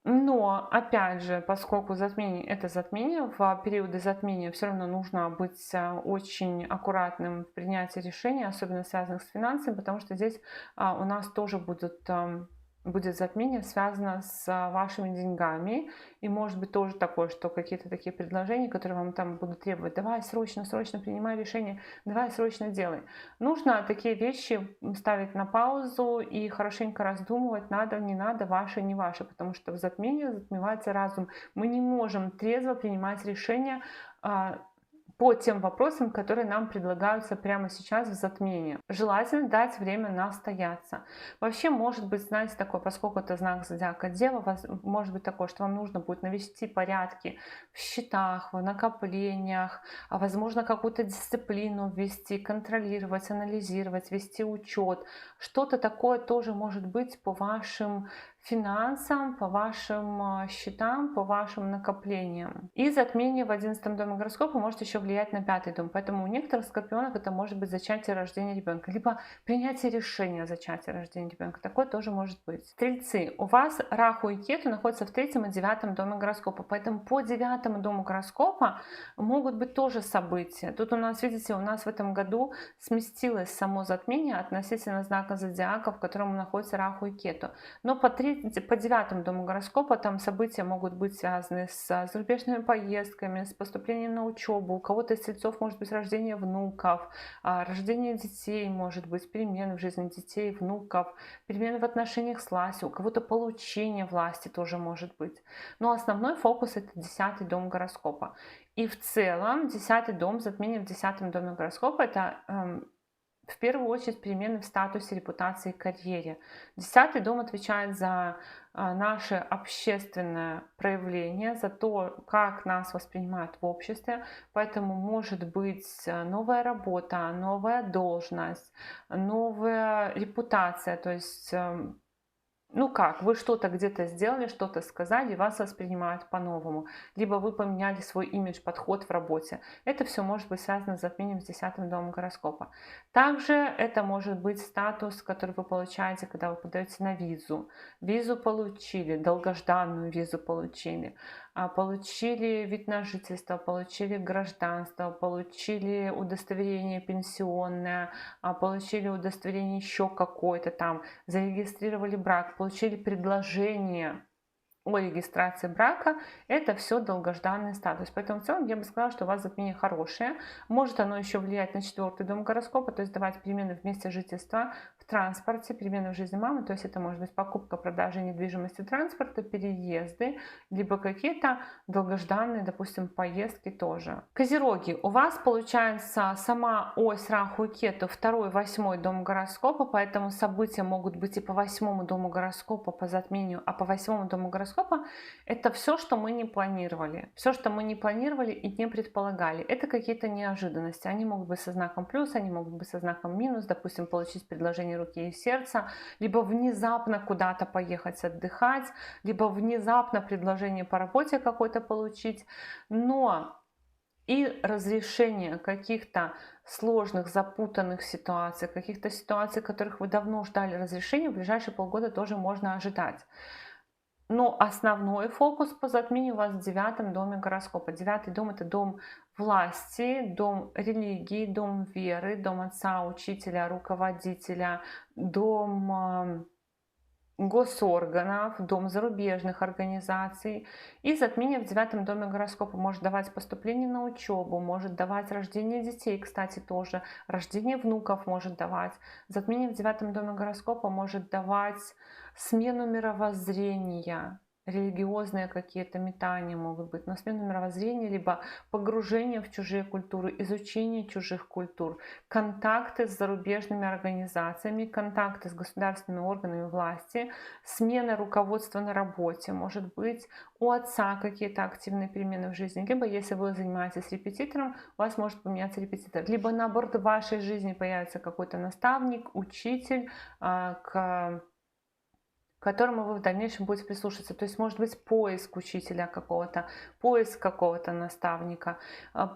Но, опять же, поскольку затмение это затмение, в периоды затмения все равно нужно быть очень аккуратным в принятии решений, особенно связанных с финансами, потому что здесь у нас тоже будет затмение, связано с вашими деньгами. И может быть тоже такое, что какие-то такие предложения, которые вам там будут требовать, давай срочно, срочно принимай решение, давай срочно делай. Нужно такие вещи ставить на паузу и хорошенько раздумывать, надо, не надо, ваше, не ваше, потому что в затмении затмевается разум. Мы не можем трезво принимать решения по тем вопросам, которые нам предлагаются прямо сейчас в затмении. Желательно дать время настояться. Вообще, может быть, знаете, такое, поскольку это знак зодиака Дева, может быть такое, что вам нужно будет навести порядки в счетах, в накоплениях, возможно, какую-то дисциплину ввести, контролировать, анализировать, вести учет. Что-то такое тоже может быть по вашим финансам, по вашим счетам, по вашим накоплениям. И затмение в 11 доме гороскопа может еще влиять на 5-й дом. Поэтому у некоторых скорпионов это может быть зачатие, рождения ребенка, либо принятие решения о зачатии, рождения ребенка. Такое тоже может быть. Стрельцы, у вас Раху и Кету находятся в 3-м и 9-м доме гороскопа. Поэтому по 9-му дому гороскопа могут быть тоже события. Тут у нас, видите, у нас в этом году сместилось само затмение относительно знака зодиака, в котором находится Раху и Кету. Но по 9-му дому гороскопа там события могут быть связаны с зарубежными поездками, с поступлением на учебу. У кого-то из стрельцов может быть рождение внуков, рождение детей, может быть перемены в жизни детей, внуков, перемены в отношениях с властью, у кого-то получение власти тоже может быть. Но основной фокус это 10-й дом гороскопа. И в целом 10-й дом, затмение в 10-м доме гороскопа это в первую очередь перемены в статусе, репутации и карьере. 10-й дом отвечает за наше общественное проявление, за то, как нас воспринимают в обществе. Поэтому может быть новая работа, новая должность, новая репутация. То есть ну как, вы что-то где-то сделали, что-то сказали, и вас воспринимают по-новому. Либо вы поменяли свой имидж, подход в работе. Это все может быть связано с затмением с 10-м домом гороскопа. Также это может быть статус, который вы получаете, когда вы подаете на визу. Визу получили, долгожданную визу получили. Получили вид на жительство, получили гражданство, получили удостоверение пенсионное, получили удостоверение еще какое-то там, зарегистрировали брак, получили предложение о регистрации брака, это все долгожданный статус. Поэтому в целом я бы сказала, что у вас затмение хорошее. Может оно еще влиять на 4-й дом гороскопа, то есть давать перемены в месте жительства, в транспорте, перемены в жизни мамы, то есть это может быть покупка, продажа недвижимости, транспорта, переезды, либо какие-то долгожданные, допустим, поездки тоже. Козероги, у вас получается сама ось Раху и Кету, 2-й, 8-й дом гороскопа, поэтому события могут быть и по 8-му дому гороскопа, по затмению, а по 8-му дому гороскопа это все, что мы не планировали. Все, что мы не планировали и не предполагали. Это какие-то неожиданности. Они могут быть со знаком плюс, они могут быть со знаком минус. Допустим, получить предложение руки и сердца, либо внезапно куда-то поехать отдыхать, либо внезапно предложение по работе какое-то получить. Но и разрешение каких-то сложных, запутанных ситуаций, каких-то ситуаций, которых вы давно ждали разрешения, в ближайшие полгода тоже можно ожидать. Но основной фокус по затмению у вас в 9-м доме гороскопа. 9-й дом это дом власти, дом религии, дом веры, дом отца, учителя, руководителя, дом госорганов, дом зарубежных организаций. И затмение в 9 доме гороскопа может давать поступление на учебу, может давать рождение детей, кстати, тоже. Рождение внуков может давать. Затмение в 9 доме гороскопа может давать смену мировоззрения. Религиозные какие-то метания могут быть, но смену мировоззрения, либо погружение в чужие культуры, изучение чужих культур, контакты с зарубежными организациями, контакты с государственными органами власти, смена руководства на работе, может быть, у отца какие-то активные перемены в жизни, либо если вы занимаетесь репетитором, у вас может поменяться репетитор, либо наоборот в вашей жизни появится какой-то наставник, учитель, к которому вы в дальнейшем будете прислушиваться. То есть может быть поиск учителя какого-то, поиск какого-то наставника.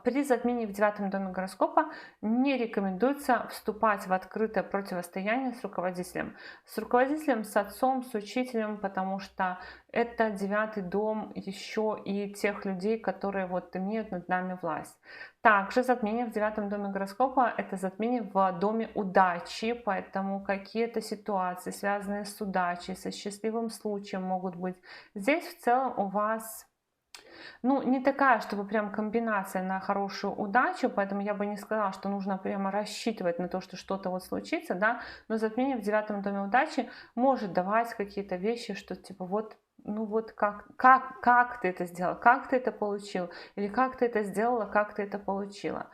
При затмении в 9 доме гороскопа не рекомендуется вступать в открытое противостояние с руководителем. С руководителем, с отцом, с учителем, потому что это 9 дом еще и тех людей, которые вот имеют над нами власть. Также затмение в 9 доме гороскопа — это затмение в доме удачи, поэтому какие-то ситуации, связанные с удачей, со счастливым случаем могут быть. Здесь в целом у вас, ну, не такая, чтобы прям комбинация на хорошую удачу, поэтому я бы не сказала, что нужно прямо рассчитывать на то, что что-то вот случится, да, но затмение в 9 доме удачи может давать какие-то вещи, что типа вот, ну вот как ты это сделал, как ты это получил, или как ты это сделала, как ты это получила.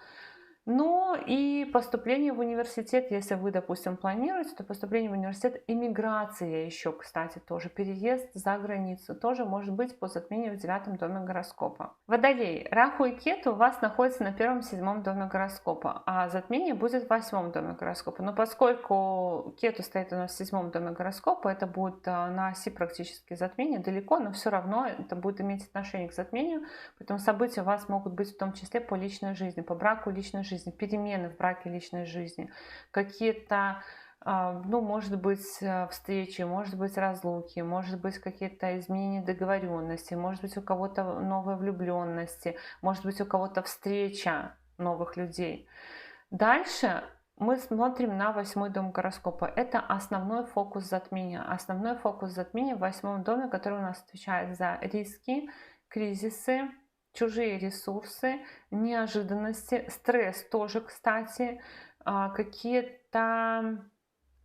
Ну и поступление в университет, если вы, допустим, планируете, то поступление в университет, иммиграция еще, кстати, тоже, переезд за границу, тоже может быть по затмению в 9 доме гороскопа. Водолей, Раху и Кету у вас находятся на 1-7 доме гороскопа, а затмение будет в 8 доме гороскопа. Но поскольку Кету стоит у нас в 7 доме гороскопа, это будет на оси практически затмение, далеко, но все равно это будет иметь отношение к затмению, поэтому события у вас могут быть в том числе по личной жизни, по браку, личной жизни, перемены в браке, личной жизни, какие-то, ну, может быть, встречи, может быть, разлуки, может быть, какие-то изменения договоренности, может быть, у кого-то новые влюбленности, может быть, у кого-то встреча новых людей. Дальше мы смотрим на 8 дом гороскопа. Это основной фокус затмения. Основной фокус затмения в 8 доме, который у нас отвечает за риски, кризисы, чужие ресурсы, неожиданности, стресс тоже, кстати, какие-то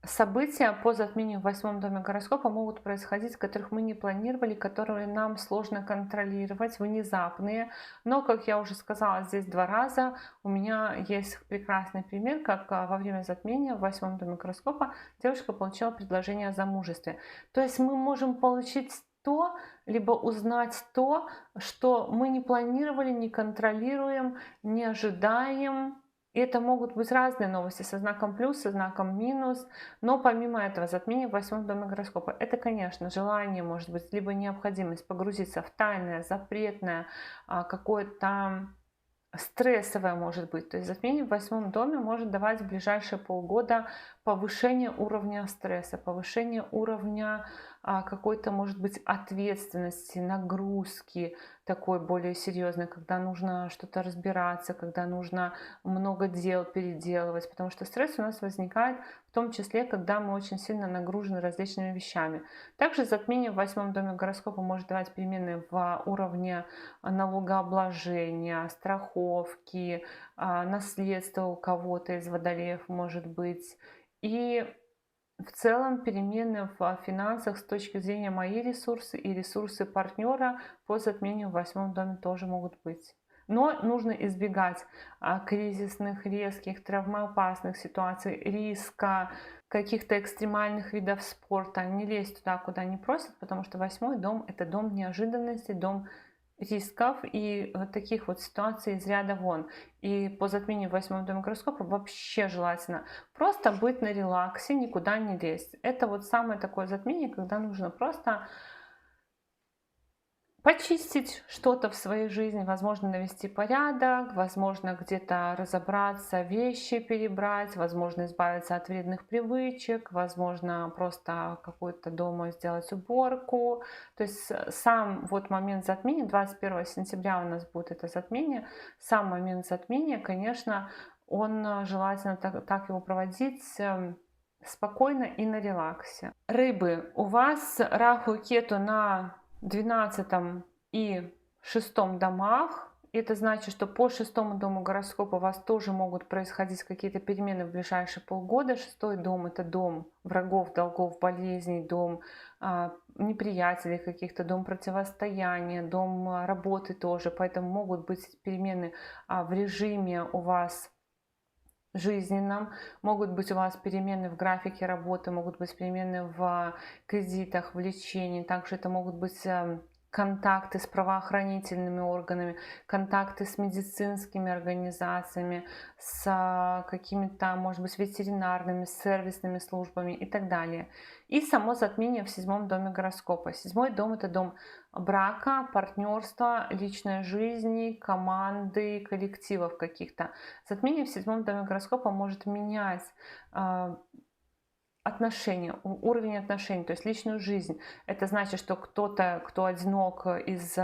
события по затмению в 8 доме гороскопа могут происходить, которых мы не планировали, которые нам сложно контролировать, внезапные. Но, как я уже сказала здесь 2 раза, у меня есть прекрасный пример, как во время затмения в 8 доме гороскопа девушка получила предложение о замужестве. То есть мы можем получить то, либо узнать то, что мы не планировали, не контролируем, не ожидаем. И это могут быть разные новости со знаком плюс, со знаком минус. Но помимо этого, затмение в 8 доме гороскопа — это, конечно, желание, может быть, либо необходимость погрузиться в тайное, запретное, какое-то стрессовое может быть. То есть затмение в 8 доме может давать в ближайшие полгода повышение уровня стресса, повышение уровня какой-то, может быть, ответственности, нагрузки такой более серьезной, когда нужно что-то разбираться, когда нужно много дел переделывать, потому что стресс у нас возникает в том числе, когда мы очень сильно нагружены различными вещами. Также затмение в 8 доме гороскопа может давать перемены в уровне налогообложения, страховки, наследства у кого-то из водолеев может быть. И в целом перемены в финансах с точки зрения мои ресурсы и ресурсы партнера по затмению в 8 доме тоже могут быть. Но нужно избегать кризисных, резких, травмоопасных ситуаций, риска, каких-то экстремальных видов спорта. Не лезть туда, куда не просят, потому что 8 дом — это дом неожиданностей, дом рисков и вот таких вот ситуаций из ряда вон. И по затмению в 8 доме гороскопа вообще желательно просто быть на релаксе, никуда не лезть. Это вот самое такое затмение, когда нужно просто почистить что-то в своей жизни, возможно, навести порядок, возможно, где-то разобраться, вещи перебрать, возможно, избавиться от вредных привычек, возможно, просто какую-то дома сделать уборку. То есть сам вот момент затмения, 21 сентября у нас будет это затмение, сам момент затмения, конечно, он желательно так его проводить спокойно и на релаксе. Рыбы, у вас Раху и Кету на 12 и 6 домах. Это значит, что по 6 дому гороскопа у вас тоже могут происходить какие-то перемены в ближайшие полгода. 6-й дом — это дом врагов, долгов, болезней, дом неприятелей каких-то, дом противостояния, дом работы тоже. Поэтому могут быть перемены в режиме у вас жизненном, могут быть у вас перемены в графике работы, могут быть перемены в кредитах, в лечении. Также это могут быть контакты с правоохранительными органами, контакты с медицинскими организациями, с какими-то, может быть, ветеринарными, сервисными службами и так далее. И само затмение в 7 доме гороскопа. 7 дом — это дом брака, партнерства, личной жизни, команды, коллективов каких-то. Затмение в 7 доме гороскопа может менять отношения, уровень отношений, то есть личную жизнь. Это значит, что кто-то, кто одинок из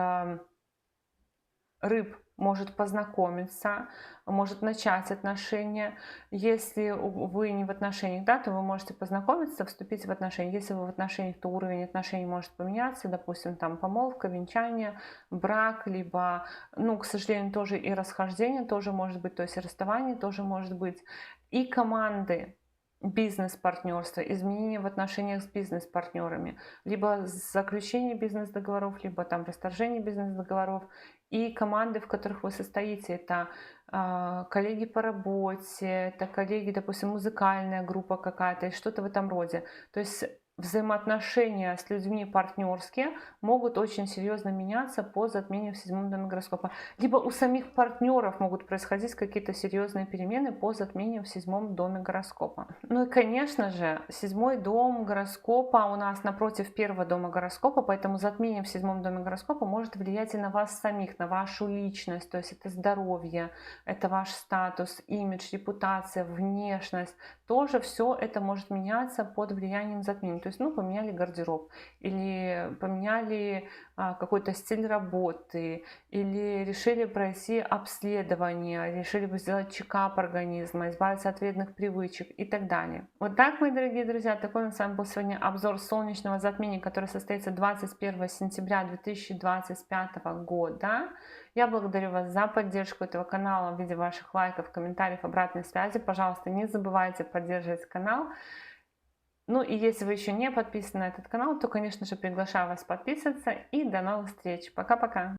рыб, может познакомиться, может начать отношения. Если вы не в отношениях, да, то вы можете познакомиться, вступить в отношения. Если вы в отношениях, то уровень отношений может поменяться, допустим, там помолвка, венчание, брак, либо, ну, к сожалению, тоже и расхождение тоже может быть, то есть и расставание тоже может быть. И команды, бизнес-партнерство, изменения в отношениях с бизнес-партнерами, либо заключение бизнес-договоров, либо там расторжение бизнес-договоров. И команды, в которых вы состоите, это коллеги по работе, это коллеги, допустим, музыкальная группа какая-то, и что-то в этом роде. То есть взаимоотношения с людьми партнерские могут очень серьезно меняться по затмению в 7 доме гороскопа. Либо у самих партнеров могут происходить какие-то серьезные перемены по затмению в 7 доме гороскопа. Ну и, конечно же, 7 дом гороскопа у нас напротив 1 дома гороскопа, поэтому затмение в 7 доме гороскопа может влиять и на вас самих, на вашу личность, то есть это здоровье, это ваш статус, имидж, репутация, внешность. Тоже все это может меняться под влиянием затмения. То есть, ну, поменяли гардероб, или поменяли какой-то стиль работы, или решили пройти обследование, решили бы сделать чекап организма, избавиться от вредных привычек и так далее. Вот так, мои дорогие друзья, такой у нас с вами был сегодня обзор солнечного затмения, который состоится 21 сентября 2025 года. Я благодарю вас за поддержку этого канала в виде ваших лайков, комментариев, обратной связи. Пожалуйста, не забывайте поддерживать канал. Ну и если вы еще не подписаны на этот канал, то, конечно же, приглашаю вас подписываться. И до новых встреч. Пока-пока.